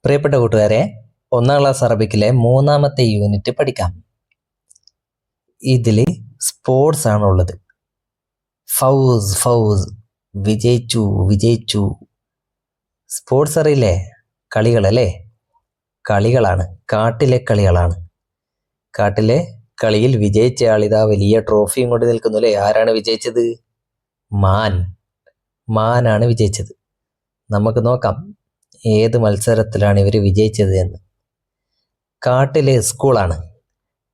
പ്രിയപ്പെട്ട കൂട്ടുകാരെ, 1ാം class അറബിക്കിലെ 3ാമത്തെ unit പഠിക്കാം. ഇതിൽ സ്പോർട്സ് ആണുള്ളത്. ഫൗസ് ഫൗസ്, വിജയിച്ചു വിജയിച്ചു. സ്പോർട്സ് അറിയില്ലേ? കളികളല്ലേ? കളികളാണ്, കാട്ടിലെ കളികളാണ്. കാട്ടിലെ കളിയിൽ വിജയിച്ച ആളിതാ വലിയ ട്രോഫിയും കൊണ്ട് നിൽക്കുന്നു അല്ലേ? ആരാണ് വിജയിച്ചത്? മാനാണ് വിജയിച്ചത്. നമുക്ക് നോക്കാം ഏത് മത്സരത്തിലാണ് ഇവർ വിജയിച്ചത് എന്ന്. കാട്ടിലെ സ്കൂളാണ്.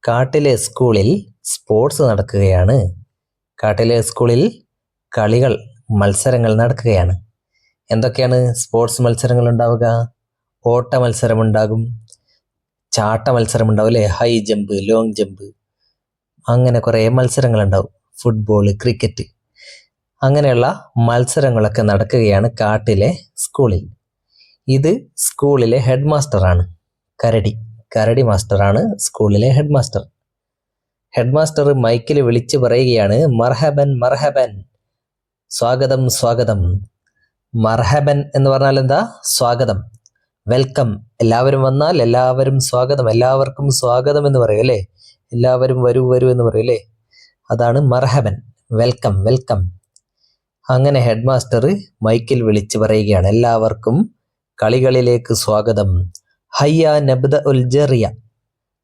കാട്ടിലെ സ്കൂളിൽ സ്പോർട്സ് നടക്കുകയാണ്. കാട്ടിലെ സ്കൂളിൽ കളികൾ, മത്സരങ്ങൾ നടക്കുകയാണ്. എന്തൊക്കെയാണ് സ്പോർട്സ് മത്സരങ്ങൾ ഉണ്ടാവുക? ഓട്ട മത്സരമുണ്ടാകും, ചാട്ട മത്സരമുണ്ടാവും അല്ലേ? ഹൈ ജമ്പ്, ലോങ് ജമ്പ്, അങ്ങനെ കുറേ മത്സരങ്ങളുണ്ടാവും. ഫുട്ബോൾ, ക്രിക്കറ്റ്, അങ്ങനെയുള്ള മത്സരങ്ങളൊക്കെ നടക്കുകയാണ് കാട്ടിലെ സ്കൂളിൽ. ഇത് സ്കൂളിലെ ഹെഡ് മാസ്റ്ററാണ്. കരടി മാസ്റ്ററാണ് സ്കൂളിലെ ഹെഡ് മാസ്റ്റർ. ഹെഡ് മാസ്റ്റർ മൈക്കിൽ വിളിച്ചു പറയുകയാണ്, മർഹബൻ മർഹബൻ, സ്വാഗതം സ്വാഗതം. മർഹബൻ എന്ന് പറഞ്ഞാൽ എന്താ? സ്വാഗതം, വെൽക്കം. എല്ലാവരും വന്നാൽ എല്ലാവരും സ്വാഗതം, എല്ലാവർക്കും സ്വാഗതം എന്ന് പറയും അല്ലേ? എല്ലാവരും വരൂ വരൂ എന്ന് പറയും അല്ലേ? അതാണ് മർഹബൻ, വെൽക്കം വെൽക്കം. അങ്ങനെ ഹെഡ് മാസ്റ്റർ മൈക്കിൽ വിളിച്ചു പറയുകയാണ്, എല്ലാവർക്കും കളികളിലേക്ക് സ്വാഗതം. ഹയ്യ നബ്ദ ഉൽ ജറിയ,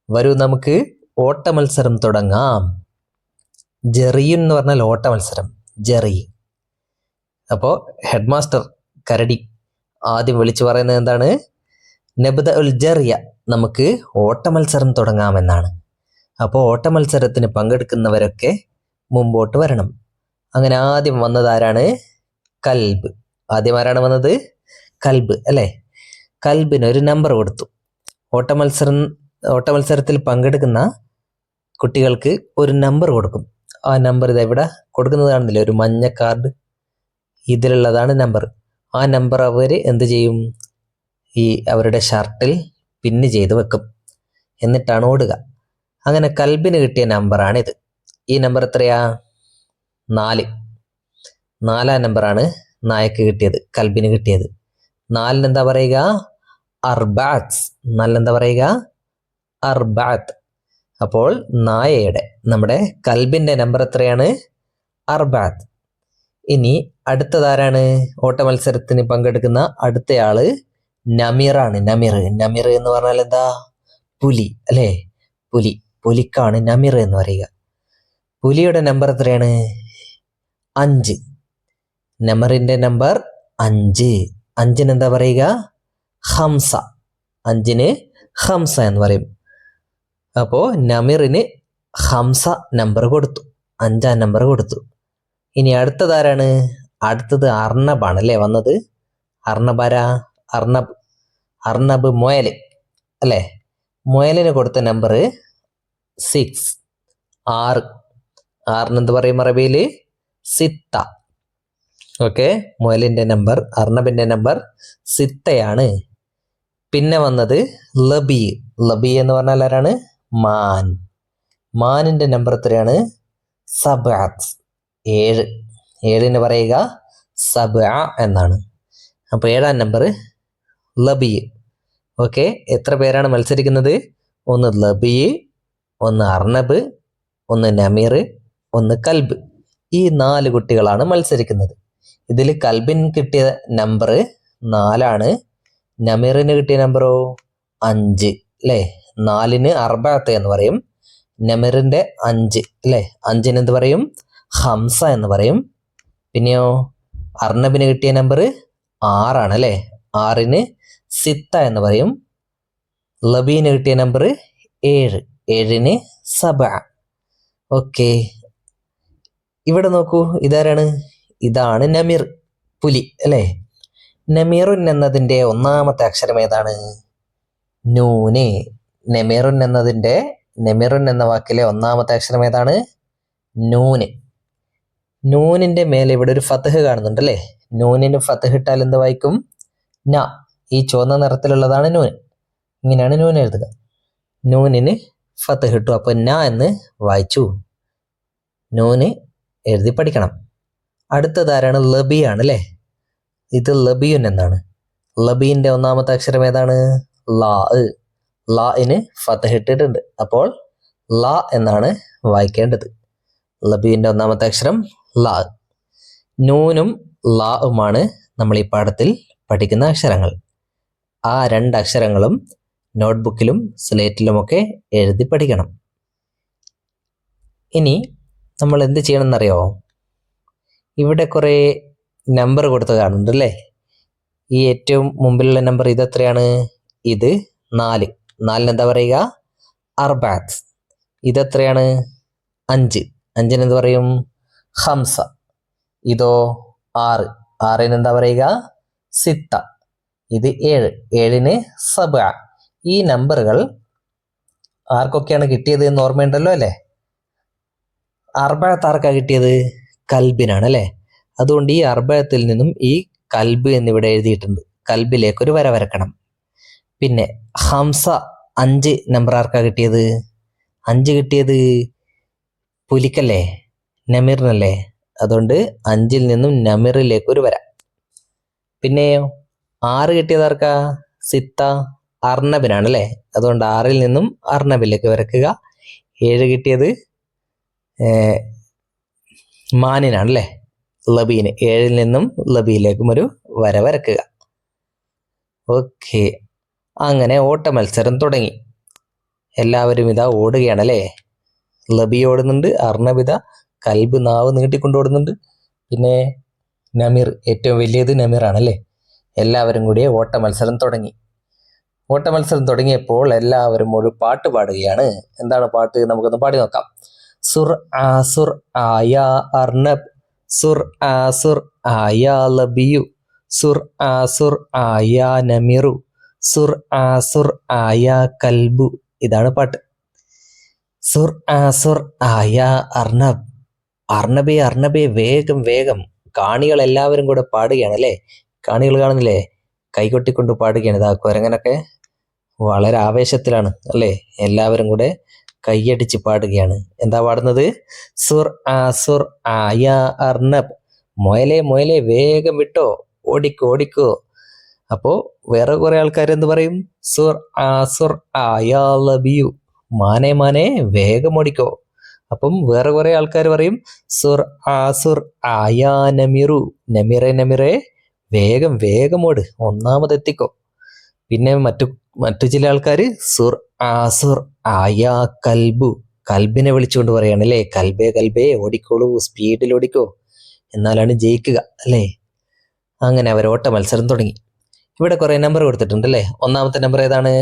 വരൂ നമുക്ക് ഓട്ട മത്സരം തുടങ്ങാം. ജെറിയൻ എന്ന് പറഞ്ഞാൽ ഓട്ട മത്സരം, ജെറി. അപ്പോൾ ഹെഡ് മാസ്റ്റർ കരടി ആദ്യം വിളിച്ചു പറയുന്നത് എന്താണ്? നബ്ദ ഉൽ ജറിയ, നമുക്ക് ഓട്ട മത്സരം തുടങ്ങാമെന്നാണ്. അപ്പോൾ ഓട്ട മത്സരത്തിന് പങ്കെടുക്കുന്നവരൊക്കെ മുമ്പോട്ട് വരണം. അങ്ങനെ ആദ്യം വന്നത് ആരാണ്? കൽബ്. ആദ്യം ആരാണ് വന്നത്? കൽബ് അല്ലേ? കൽബിന് ഒരു നമ്പർ കൊടുത്തു. ഓട്ട മത്സരത്തിൽ പങ്കെടുക്കുന്ന കുട്ടികൾക്ക് ഒരു നമ്പർ കൊടുക്കും. ആ നമ്പർ ഇത് എവിടെ കൊടുക്കുന്നത് കാണുന്നില്ല? ഒരു മഞ്ഞ കാർഡ്, ഇതിലുള്ളതാണ് നമ്പർ. ആ നമ്പർ അവർ എന്ത് ചെയ്യും? ഈ അവരുടെ ഷർട്ടിൽ പിന്ന് ചെയ്ത് വെക്കും, എന്നിട്ടാണ് ഓടുക. അങ്ങനെ കൽബിന് കിട്ടിയ നമ്പറാണിത്. ഈ നമ്പർ എത്രയാ? 4. 4ാം നമ്പറാണ് നായക്ക് കിട്ടിയത്, കൽബിന് കിട്ടിയത്. 4 എന്താ പറയുക? അർബാത്ത്. 4 എന്താ പറയുക? അർബാത്ത്. അപ്പോൾ നായയുടെ, നമ്മുടെ കൽബിന്റെ നമ്പർ എത്രയാണ്? അർബാത്ത്. ഇനി അടുത്തതാരാണ്? ഓട്ട മത്സരത്തിന് പങ്കെടുക്കുന്ന അടുത്തയാള് നമീറാണ്. നമീർ എന്ന് പറഞ്ഞാൽ എന്താ? പുലി അല്ലേ? പുലിക്കാണ് നമീർ എന്ന് പറയുക. പുലിയുടെ നമ്പർ എത്രയാണ്? 5. നമറിന്റെ നമ്പർ 5. 5-ന് എന്താ പറയുക? ഹംസ. 5-ന് ഹംസ എന്ന് പറയും. അപ്പോൾ നമീറിന് ഹംസ നമ്പർ കൊടുത്തു, 5ാം നമ്പർ കൊടുത്തു. ഇനി അടുത്തതാരാണ്? അടുത്തത് അർണബാണ് അല്ലേ വന്നത്? അർണബാരാ? അർണബ് മുയൽ അല്ലേ? മുയലിന് കൊടുത്ത നമ്പർ 6, 6. 6-ന് എന്ത് പറയും അറബിയിൽ? സിത്ത. ഓക്കെ, മുയലിന്റെ നമ്പർ, അർണബിന്റെ നമ്പർ സിത്തയാണ്. പിന്നെ വന്നത് ലബി എന്ന് പറഞ്ഞാൽ ആരാണ്? മാനിന്റെ നമ്പർ എത്രയാണ്? സബ്അത്ത്, 7. 7-ന് പറയുക സബ്അ എന്നാണ്. അപ്പോൾ 7ാം നമ്പർ ലബി. ഓക്കെ, എത്ര പേരാണ് മത്സരിക്കുന്നത്? ഒന്ന് ലബി, ഒന്ന് അർണബ്, ഒന്ന് നമീർ, ഒന്ന് കൽബ്. ഈ 4 കുട്ടികളാണ് മത്സരിക്കുന്നത്. ഇതിൽ കൽബിന് കിട്ടിയ നമ്പർ 4ആണ്. നമീറിന് കിട്ടിയ നമ്പറോ 5 അല്ലേ? 4-ന് അർബാത്ത് എന്ന് പറയും. നമീറിന്റെ 5 അല്ലേ? 5-ന് എന്ത് പറയും? ഹംസ എന്ന് പറയും. പിന്നെയോ അർണബിന് കിട്ടിയ നമ്പർ 6 അല്ലേ? 6-ന് സിത്ത എന്ന് പറയും. ലബീന് കിട്ടിയ നമ്പർ 7, 7-ന് സബഅ. ഓക്കെ, ഇവിടെ നോക്കൂ, ഇതാരാണ്? ഇതാണ് നമീർ, പുലി അല്ലേ? നമീറുൻ എന്നതിൻ്റെ 1ാമത്തെ അക്ഷരം ഏതാണ്? നൂന്. നമീറുൻ എന്ന വാക്കിലെ 1ാമത്തെ അക്ഷരം ഏതാണ്? നൂന്. നൂനിന്റെ മേലെ ഇവിടെ ഒരു ഫത്ഹ് കാണുന്നുണ്ട് അല്ലേ? നൂനിന് ഫത്ഹ് ഇട്ടാൽ എന്ത് വായിക്കും? ന. ഈ ചുവന്ന നിറത്തിലുള്ളതാണ് നൂൻ. ഇങ്ങനെയാണ് നൂൻ എഴുതുക. നൂനിന് ഫത്ഹ് ഇട്ടു, അപ്പോൾ ന എന്ന് വായിച്ചു. നൂന് എഴുതി പഠിക്കണം. അടുത്തതാരാണ്? ലബിയാണ് അല്ലേ? ഇത് ലബിയുൻ എന്നാണ്. ലബീന്റെ ഒന്നാമത്തെ അക്ഷരം ഏതാണ്? ലാ. ലാഇന് ഫതഹ് ഇട്ടിട്ടുണ്ട്. അപ്പോൾ ലാ എന്നാണ് വായിക്കേണ്ടത്. ലബീന്റെ ഒന്നാമത്തെ അക്ഷരം ലാ. നൂനും ലാഉമാണ് നമ്മൾ ഈ പാഠത്തിൽ പഠിക്കുന്ന അക്ഷരങ്ങൾ. ആ 2 അക്ഷരങ്ങളും നോട്ട്ബുക്കിലും സ്ലേറ്റിലുമൊക്കെ എഴുതി പഠിക്കണം. ഇനി നമ്മൾ എന്ത് ചെയ്യണം എന്നറിയോ? ഇവിടെ കുറേ നമ്പർ കൊടുത്ത് കാണുന്നുണ്ട് അല്ലേ? ഈ ഏറ്റവും മുമ്പിലുള്ള നമ്പർ ഇതെത്രയാണ്? ഇത് 4. 4 എന്താ പറയുക? അർബാത്ത്. ഇതെത്രയാണ്? 5. 5 എന്ത് പറയും? ഹംസ. ഇതോ 6. 6 എന്താ പറയുക? സിത്ത. ഇത് 7. 7 സബ. ഈ നമ്പറുകൾ ആർക്കൊക്കെയാണ് കിട്ടിയത് എന്ന് ഓർമ്മയുണ്ടല്ലോ അല്ലേ? അർബഅത്ത് ആർക്കാ കിട്ടിയത്? കൽബിനാണ് അല്ലേ? അതുകൊണ്ട് ഈ അർബഅത്തിൽ നിന്നും ഈ കൽബ് എന്നിവിടെ എഴുതിയിട്ടുണ്ട്. കൽബിലേക്കൊരു വര വരക്കണം. പിന്നെ ഹംസ 5 നമ്പർ ആർക്കാ കിട്ടിയത്? 5 കിട്ടിയത് പുലിക്കല്ലേ, നമിറിനല്ലേ? അതുകൊണ്ട് 5-ൽ നിന്നും നമിറിലേക്ക് ഒരു വര. പിന്നെയോ 6 കിട്ടിയത് ആർക്കാ? സിത്ത അർണബിനാണ് അല്ലേ? അതുകൊണ്ട് 6-ൽ നിന്നും അർണബിലേക്ക് വരക്കുക. 7 കിട്ടിയത് മാനിനാണ് അല്ലേ? ലബീന്. 7-ൽ നിന്നും ലബിയിലേക്കും ഒരു വര വരക്കുക. ഓക്കെ, അങ്ങനെ ഓട്ട മത്സരം തുടങ്ങി. എല്ലാവരും ഇതാ ഓടുകയാണല്ലേ? ലബി ഓടുന്നുണ്ട്, അർണബിത കൽബ് നാവ് നീട്ടിക്കൊണ്ട് ഓടുന്നുണ്ട്. പിന്നെ നമീർ, ഏറ്റവും വലിയത് നമീറാണല്ലേ? എല്ലാവരും കൂടി ഓട്ട മത്സരം തുടങ്ങി. ഓട്ട മത്സരം തുടങ്ങിയപ്പോൾ എല്ലാവരും ഒരു പാട്ട് പാടുകയാണ്. എന്താണ് പാട്ട്? നമുക്കൊന്ന് പാടി നോക്കാം. സുർ ആയ അർണബ്, സുർ ആയ ലബിയു, സുർ ആയ നമിറു, സുർ ആയ കൽബു. ഇതാണ് പാട്ട്. സുർ ആയ അർണബ്. അർണബേ വേഗം വേഗം. കാണികൾ എല്ലാവരും കൂടെ പാടുകയാണ് അല്ലേ? കാണികൾ കാണുന്നില്ലേ? കൈകൊട്ടിക്കൊണ്ട് പാടുകയാണ്. ഇതാ കുരങ്ങനൊക്കെ വളരെ ആവേശത്തിലാണ് അല്ലേ? എല്ലാവരും കൂടെ കൈയടിച്ച് പാടുകയാണ്. എന്താ പാടുന്നത്? സുർ ആയ അർണബ്. മൊയലെ വേഗം വിട്ടോ, ഓടിക്കോ. അപ്പോ വേറെ കുറെ ആൾക്കാർ എന്ത് പറയും? സുർ ആയ ലബിയു, മാനെ വേഗം ഓടിക്കോ. അപ്പം വേറെ കുറെ ആൾക്കാർ പറയും സുർ ആയ നമിറു, നമിറെ വേഗം ഓട്, ഒന്നാമതെത്തിക്കോ. പിന്നെ മറ്റു ചില ആൾക്കാർ സുർ ആയ കൽബു, കൽബിനെ വിളിച്ചുകൊണ്ട് പറയാണ് അല്ലേ? കൽബേ ഓടിക്കോളൂ, സ്പീഡിൽ ഓടിക്കോ, എന്നാലാണ് ജയിക്കുക അല്ലേ? അങ്ങനെ അവർ ഓട്ട മത്സരം തുടങ്ങി. ഇവിടെ കുറെ നമ്പർ കൊടുത്തിട്ടുണ്ട് അല്ലേ? ഒന്നാമത്തെ നമ്പർ ഏതാണ്?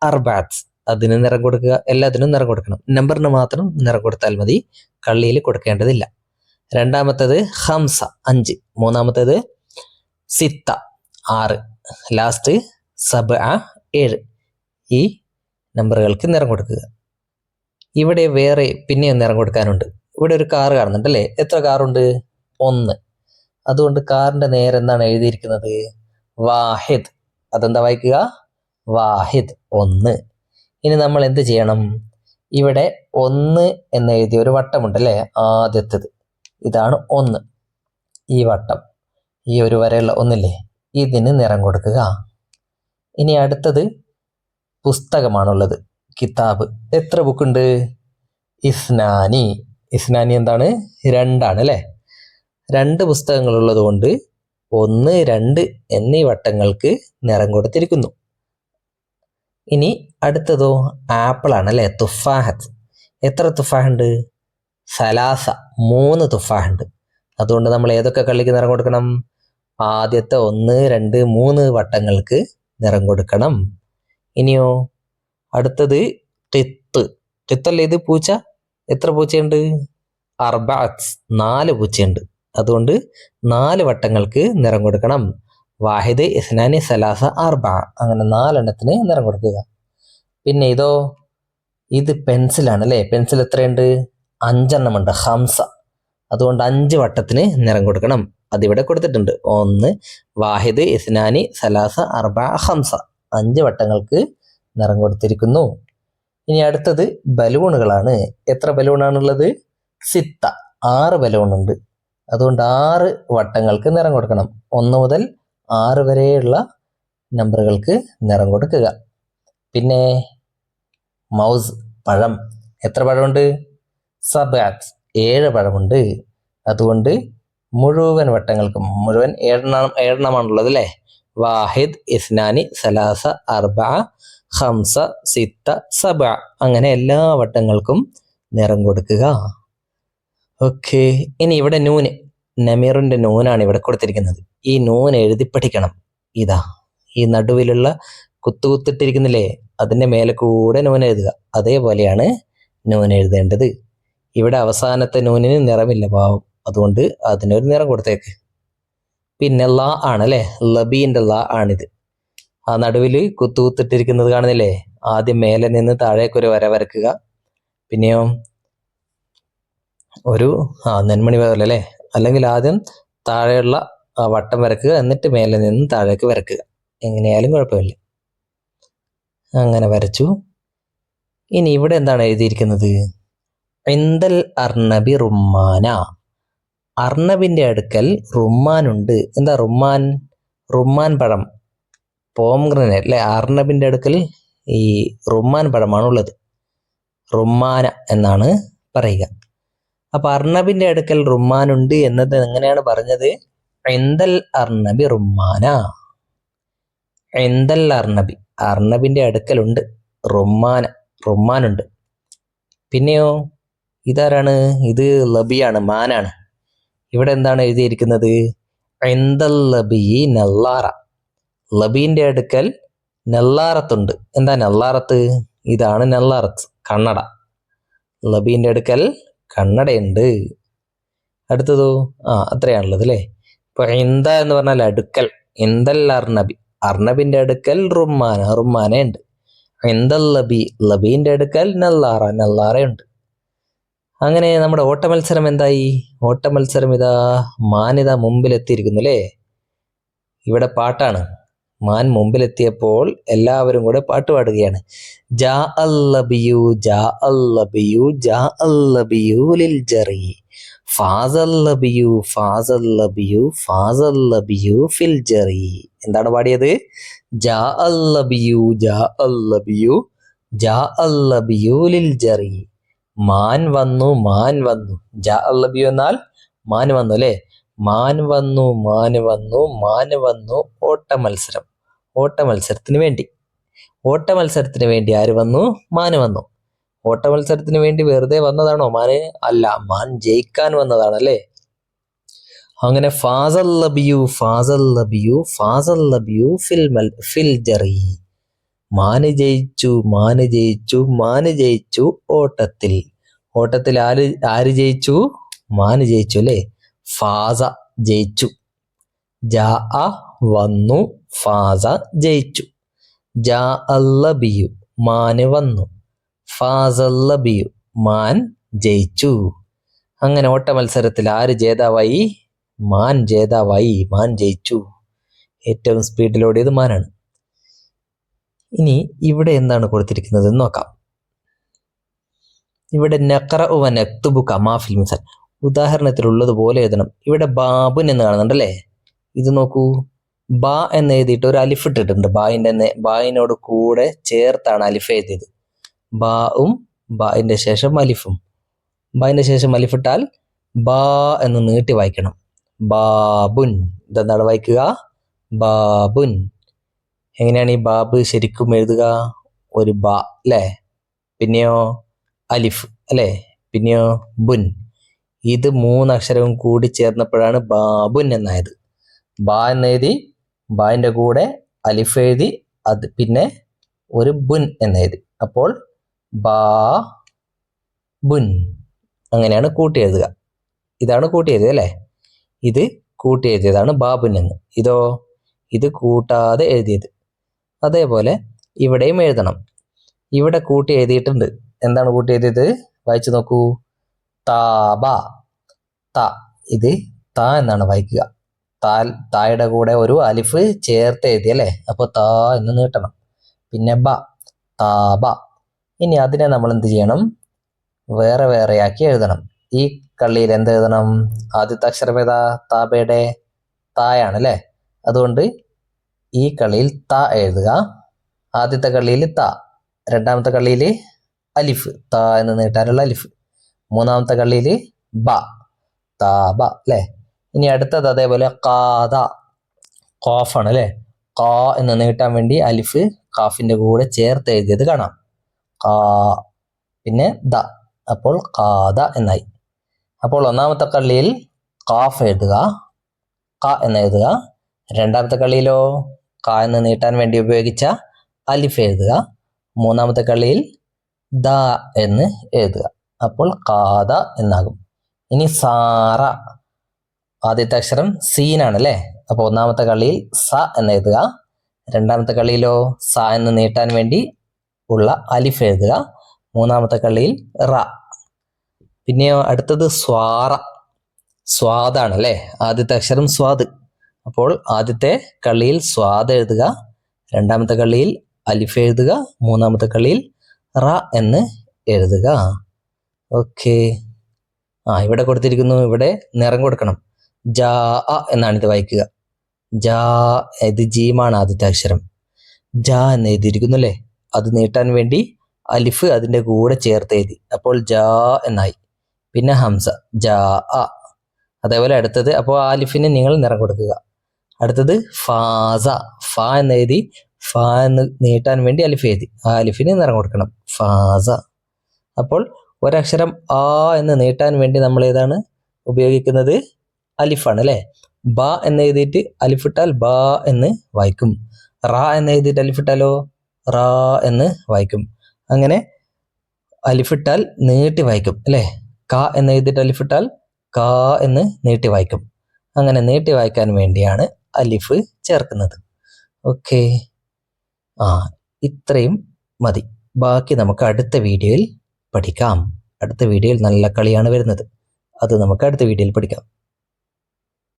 അർബാത്ത്. അതിന് നിറം കൊടുക്കുക. എല്ലാത്തിനും നിറം കൊടുക്കണം. നമ്പറിന് മാത്രം നിറം കൊടുത്താൽ മതി, കള്ളിയിൽ കൊടുക്കേണ്ടതില്ല. രണ്ടാമത്തേത് ഹംസ 5. മൂന്നാമത്തേത് സിത്ത 6. ലാസ്റ്റ് സബ 7. ഈ നമ്പറുകൾക്ക് നിറം കൊടുക്കുക. ഇവിടെ വേറെ പിന്നെയും നിറം കൊടുക്കാനുണ്ട്. ഇവിടെ ഒരു കാർ കാണുന്നുണ്ട് അല്ലേ? എത്ര കാറുണ്ട്? 1. അതുകൊണ്ട് കാറിന്റെ നേരെ എന്താണ് എഴുതിയിരിക്കുന്നത്? വാഹിദ്. അതെന്താ വായിക്കുക? വാഹിദ്, 1. ഇനി നമ്മൾ എന്ത് ചെയ്യണം? ഇവിടെ 1 എന്ന് എഴുതിയ ഒരു വട്ടമുണ്ടല്ലേ? ആദ്യത്തേത് ഇതാണ് 1. ഈ വട്ടം, ഈ ഒരു വരെയുള്ള ഒന്നില്ലേ, ഇതിന് നിറം കൊടുക്കുക. ഇനി അടുത്തത് പുസ്തകമാണുള്ളത്, കിതാബ്. എത്ര ബുക്കുണ്ട്? ഇസ്നാനി. എന്താണ്? 2 ആണ് അല്ലേ? 2 പുസ്തകങ്ങൾ ഉള്ളത് കൊണ്ട് 1, 2 എന്നീ വട്ടങ്ങൾക്ക് നിറം കൊടുത്തിരിക്കുന്നു. ഇനി അടുത്തതോ ആപ്പിൾ ആണ് അല്ലേ? തുഫാഹത്ത്. എത്ര തുഫാഹുണ്ട്? സലാസ, 3 തുഫാഹുണ്ട്. അതുകൊണ്ട് നമ്മൾ ഏതൊക്കെ കള്ളിക്ക് നിറം കൊടുക്കണം? ആദ്യത്തെ 1, 2, 3 വട്ടങ്ങൾക്ക് നിറം കൊടുക്കണം. ഇനിയോ അടുത്തത് ടിത്തല്ലേ? ഇത് പൂച്ച. എത്ര പൂച്ചയുണ്ട്? അർബഅത്ത്, 4 പൂച്ചയുണ്ട്. അതുകൊണ്ട് 4 വട്ടങ്ങൾക്ക് നിറം കൊടുക്കണം. വാഹിദ്, ഇസ്നാനി, സലാസ, അർബ, അങ്ങനെ 4 എണ്ണത്തിന് നിറം കൊടുക്കുക. പിന്നെ ഇതോ, ഇത് പെൻസിലാണ് അല്ലേ? പെൻസിൽ എത്രയുണ്ട്? 5 എണ്ണമുണ്ട്, ഹംസ. അതുകൊണ്ട് 5 വട്ടത്തിന് നിറം കൊടുക്കണം. അതിവിടെ കൊടുത്തിട്ടുണ്ട്. 1, വാഹിദ്, ഇസ്നാനി, സലാസ, അർബ, ഹംസ. 5 വട്ടങ്ങൾക്ക് നിറം കൊടുത്തിരിക്കുന്നു. ഇനി അടുത്തത് ബലൂണുകളാണ്. എത്ര ബലൂണാണുള്ളത്? സിത്ത, 6 ബലൂണുണ്ട്. അതുകൊണ്ട് 6 വട്ടങ്ങൾക്ക് നിറം കൊടുക്കണം. 1 മുതൽ 6 വരെയുള്ള നമ്പറുകൾക്ക് നിറം കൊടുക്കുക. പിന്നെ മൗസ് പഴം, എത്ര പഴമുണ്ട്? സബഅത്ത്, 7 പഴമുണ്ട്. അതുകൊണ്ട് മുഴുവൻ വട്ടങ്ങൾക്കും മുഴുവൻ ഏഴെണ്ണമാണുള്ളത് അല്ലേ? വാഹിദ്, ഇസ്നാനി, സലാസ, അർബഅ, ഖംസ, സിത്ത, സബഅ, അങ്ങനെ എല്ലാ വട്ടങ്ങൾക്കും നിറം കൊടുക്കുക. ഓക്കെ. ഇനി ഇവിടെ നൂന്, നമീറിന്റെ നൂനാണ് ഇവിടെ കൊടുത്തിരിക്കുന്നത്. ഈ നൂൻ എഴുതി പഠിക്കണം. ഇതാ ഈ നടുവിലുള്ള കുത്തിട്ടിരിക്കുന്നില്ലേ, അതിന്റെ മേലെ കൂടെ നൂൻ എഴുതുക. അതേപോലെയാണ് നൂൻ എഴുതേണ്ടത്. ഇവിടെ അവസാനത്തെ നൂനിന് നിറമില്ല പാവം, അതുകൊണ്ട് അതിനൊരു നിറം കൊടുത്തേക്ക്. പിന്നെ ലാ ആണ് അല്ലേ, ലബീന്റെ ലാ ആണിത്. ആ നടുവിൽ കുത്തിട്ടിരിക്കുന്നത് കാണുന്നില്ലേ, ആദ്യം മേലെ നിന്ന് താഴേക്കൊരു വര വരക്കുക. പിന്നെയോ ഒരു നെന്മണി പോലെ അല്ലേ, അല്ലെങ്കിൽ ആദ്യം താഴെയുള്ള വട്ടം വരക്കുക, എന്നിട്ട് മേലെ നിന്ന് താഴേക്ക് വരക്കുക. എങ്ങനെയായാലും കുഴപ്പമില്ല. അങ്ങനെ വരച്ചു. ഇനി ഇവിടെ എന്താണ് എഴുതിയിരിക്കുന്നത്? ഇൻദൽ അർണബി റുമ്മാന, അർണബിന്റെ അടുക്കൽ റുമ്മാനുണ്ട്. എന്താ റുമ്മാൻ? റുമ്മാൻ പഴം, പോംഗ്രനേറ്റ് അല്ലെ. അർണബിന്റെ അടുക്കൽ ഈ റുമ്മാൻ പഴമാണുള്ളത്. റുമ്മാന എന്നാണ് പറയുക. അപ്പൊ അർണബിന്റെ അടുക്കൽ റുമ്മാനുണ്ട് എന്നത് എങ്ങനെയാണ് പറഞ്ഞത്? ഇൻദൽ അർണബി റുമ്മാന. ഇൻദൽ അർണബി, അർണബിന്റെ അടുക്കലുണ്ട് റുമ്മാനുണ്ട്. പിന്നെയോ ഇതാരാണ്? ഇത് ലബിയാണ്, മാനാണ്. ഇവിടെ എന്താണ് എഴുതിയിരിക്കുന്നത്? ഇൻദൽ ലബി നല്ലാറ, ലബീന്റെ അടുക്കൽ നല്ലാറത്തുണ്ട്. എന്താ നല്ലാറത്ത്? ഇതാണ് നല്ലാറത്ത്, കണ്ണട. ലബീന്റെ അടുക്കൽ കണ്ണടയുണ്ട്. അടുത്തതോ അത്രയാണുള്ളത് അല്ലേ. ഇപ്പൊ ഇന്ദ എന്ന് പറഞ്ഞാൽ അടുക്കൽ, ഇന്ദൽ അർണബി, അർണബിന്റെ അടുക്കൽ റുമ്മാനുണ്ട്. ഇന്ദൽ ലബി, ലബീന്റെ അടുക്കൽ നല്ലാറയുണ്ട്. അങ്ങനെ നമ്മുടെ ഓട്ടമത്സരം എന്തായി? ഓട്ടമത്സരം ഇതാ മാനിത മുമ്പിലെത്തിയിരിക്കുന്നു അല്ലേ. ഇവിടെ പാട്ടാണ്. മാൻ മുമ്പിലെത്തിയപ്പോൾ എല്ലാവരും കൂടെ പാട്ട് പാടുകയാണ്. ജാ അൽ ലബിയു, ജാ അൽ ലബിയു, ജാ അൽ ലബിയു ലിൽ ജറി, ഫാസൽ ലബിയു, ഫാസൽ ലബിയു, ഫാസൽ ലബിയു ഫിൽ ജറി. എന്താണ് പാടിയത്? ജാ അൽ ലബിയു, ജാ അൽ ലബിയു, ജാ അൽ ലബിയു ലിൽ ജറി, മാൻ വന്നു, മാൻ വന്നു. ജാ അൽ ലബിയു എന്നാൽ മാൻ വന്നു അല്ലേ. മാൻ വന്നു, മാൻ വന്നു, മാൻ വന്നു. ഓട്ടമത്സരം, ഓട്ടമത്സരത്തിന് വേണ്ടി, ഓട്ടമത്സരത്തിന് വേണ്ടി ആര് വന്നു? മാന് വന്നു. ഓട്ടമത്സരത്തിന് വേണ്ടി വെറുതെ വന്നതാണോ മാന്? അല്ല, മാൻ ജയിക്കാൻ വന്നതാണ് അല്ലേ. അങ്ങനെ ഫാസൽ ലബിയു, ഫാസൽ ലബിയു, ഫാസൽ ലബിയു ഫിൽ ജറി, മാന് ജയിച്ചു, മാന് ജയിച്ചു, മാന് ജയിച്ചു ഓട്ടത്തിൽ. ഓട്ടത്തിൽ ആര് ജയിച്ചു? മാന് ജയിച്ചു അല്ലേ. ഫാസ ജയിച്ചു, ജാ വന്നു, ഫാസ ജയിച്ചു. ജാ അല്ലബിയു, മാന് വന്നു. ഫാസൽ ലബിയു, മാൻ ജയിച്ചു. അങ്ങനെ ഓട്ട മത്സരത്തിൽ ആര് ജേതാവായി? മാൻ ജേതാവായി, മാൻ ജയിച്ചു. ഏറ്റവും സ്പീഡിൽ ഓടിയത് മാനാണ്. ഇനി ഇവിടെ എന്താണ് കൊടുത്തിരിക്കുന്നത് എന്ന് നോക്കാം. ഇവിടെ നഖറഉ വ നക്തുബു കമാ ഫിൽ മിസാൽ, ഉദാഹരണത്തിലുള്ളതുപോലെ എഴുതണം. ഇവിടെ ബാബുൻ എന്ന് കാണുന്നുണ്ടല്ലേ. ഇത് നോക്കൂ, ബാ എന്ന് എഴുതിയിട്ട് ഒരു അലിഫ് ഇട്ടിട്ടുണ്ട്. ബായിനോട് കൂടെ ചേർത്താണ് അലിഫ് എഴുതിയത്. ബാവും ബായിന്റെ ശേഷം അലിഫും. ബായിന്റെ ശേഷം അലിഫിട്ടാൽ ബാ എന്ന് നീട്ടി വായിക്കണം. ബാബുൻ. ഇതെന്താണ് വായിക്കുക? ബാബുൻ. എങ്ങനെയാണ് ഈ ബാബ് ശരിക്കും എഴുതുക? ഒരു ബാ അല്ലേ, പിന്നെയോ അലിഫ് അല്ലേ, പിന്നെയോ ബുൻ. ഇത് 3 അക്ഷരവും കൂടി ചേർന്നപ്പോഴാണ് ബാബുൻ എന്നായത്. ബാ എന്നെഴുതി, ബാന്റെ കൂടെ അലിഫ് എഴുതി, അത് പിന്നെ ഒരു ബുൻ എന്നെഴുതി. അപ്പോൾ ബാ ബുൻ. അങ്ങനെയാണ് കൂട്ടി എഴുതുക. ഇതാണ് കൂട്ടി എഴുതിയത് അല്ലേ. ഇത് കൂട്ടി എഴുതിയതാണ് ബാബുൻ എന്ന്. ഇതോ, ഇത് കൂട്ടാതെ എഴുതിയത്. അതേപോലെ ഇവിടെയും എഴുതണം. ഇവിടെ കൂട്ടി എഴുതിയിട്ടുണ്ട്. എന്താണ് കൂട്ടി എഴുതിയത്? വായിച്ചു നോക്കൂ. താബ, ത. ഇത് ത എന്നാണ് വായിക്കുക. തായുടെ കൂടെ ഒരു അലിഫ് ചേർത്ത് എഴുതി അല്ലേ. അപ്പോൾ താ എന്ന് നീട്ടണം. പിന്നെ ബ, താബ. ഇനി അതിനെ നമ്മൾ എന്ത് ചെയ്യണം? വേറെ വേറെയാക്കി എഴുതണം. ഈ കള്ളിയിൽ എന്ത് എഴുതണം? ആദ്യത്തെ അക്ഷരം ഏതാ? താബയുടെ തായാണ് അല്ലേ. അതുകൊണ്ട് ഈ കളിയിൽ ത എഴുതുക. ആദ്യത്തെ കളിയിൽ ത, രണ്ടാമത്തെ കളിയിൽ അലിഫ്, ത എന്ന് നീട്ടാനുള്ള അലിഫ്. മൂന്നാമത്തെ കളിയിൽ ബ, ത ബ അല്ലേ. ഇനി അടുത്തത് അതേപോലെ കാത, ഖാഫാണ് അല്ലേ. ഖാ എന്ന് നീട്ടാൻ വേണ്ടി അലിഫ് ഖാഫിന്റെ കൂടെ ചേർത്ത് എഴുതിയത് കാണാം. ഖാ, പിന്നെ ദ, അപ്പോൾ ഖാദ എന്നായി. അപ്പോൾ ഒന്നാമത്തെ കളിയിൽ ഖാഫ് എഴുതുക, ഖ എന്ന് എഴുതുക. രണ്ടാമത്തെ കളിയിലോ ഖ എന്ന് നീട്ടാൻ വേണ്ടി ഉപയോഗിച്ച അലിഫ് എഴുതുക. മൂന്നാമത്തെ കളിയിൽ ദ എന്ന് എഴുതുക, അപ്പോൾ ഖാദ എന്നാകും. ഇനി സാറ, ആദ്യത്തെ അക്ഷരം സീനാണ് അല്ലേ. അപ്പോൾ ഒന്നാമത്തെ കളിയിൽ സ എന്ന് എഴുതുക. രണ്ടാമത്തെ കളിയിലോ സ എന്ന് നീട്ടാൻ വേണ്ടി ഉള്ള അലിഫ് എഴുതുക. മൂന്നാമത്തെ കളിയിൽ റ. പിന്നെയോ അടുത്തത് സ്വാറ, സ്വാദാണ് അല്ലേ. ആദ്യത്തെ അക്ഷരം സ്വാദ്. അപ്പോൾ ആദ്യത്തെ കളിയിൽ സ്വാദ് എഴുതുക, രണ്ടാമത്തെ കളിയിൽ അലിഫ് എഴുതുക, മൂന്നാമത്തെ കളിയിൽ റ എന്ന് എഴുതുക. ഓക്കെ. ഇവിടെ കൊടുത്തിരിക്കുന്നു, ഇവിടെ നിറം കൊടുക്കണം. ജാ എന്നാണ് ഇത് വായിക്കുക. ജാ, ഇത് ജീമാണ് ആദ്യത്തെ അക്ഷരം. ജാ എന്ന് എഴുതിയിരിക്കുന്നു അല്ലേ. അത് നീട്ടാൻ വേണ്ടി അലിഫ് അതിൻ്റെ കൂടെ ചേർത്ത് എഴുതി, അപ്പോൾ ജാ എന്നായി. പിന്നെ ഹംസ, ജാ. അതേപോലെ അടുത്തത്, അപ്പോൾ ആലിഫിന് നിങ്ങൾ നിറം കൊടുക്കുക. അടുത്തത് ഫാസ, ഫ എന്ന് എഴുതി ഫ എന്ന് നീട്ടാൻ വേണ്ടി അലിഫ് എഴുതി, ആ അലിഫിന് നിറം കൊടുക്കണം. ഫാസ. അപ്പോൾ ഒരക്ഷരം ആ എന്ന് നീട്ടാൻ വേണ്ടി നമ്മൾ ഏതാണ് ഉപയോഗിക്കുന്നത്? അലിഫാണ് അല്ലേ. ബ എന്ന് എഴുതിയിട്ട് അലിഫിട്ടാൽ ബ എന്ന് വായിക്കും. റ എന്ന് എഴുതിയിട്ട് അലിഫിട്ടാലോ റാ എന്ന് വായിക്കും. അങ്ങനെ അലിഫിട്ടാൽ നീട്ടി വായിക്കും അല്ലേ. ക എന്ന് എഴുതിയിട്ട് അലിഫിട്ടാൽ ക എന്ന് നീട്ടി വായിക്കും. അങ്ങനെ നീട്ടി വായിക്കാൻ വേണ്ടിയാണ് അലിഫ് ചേർക്കുന്നത്. ഓക്കെ. ഇത്രയും മതി. ബാക്കി നമുക്ക് അടുത്ത വീഡിയോയിൽ പഠിക്കാം. അടുത്ത വീഡിയോയിൽ നല്ല കളിയാണ് വരുന്നത്, അത് നമുക്ക് അടുത്ത വീഡിയോയിൽ പഠിക്കാം.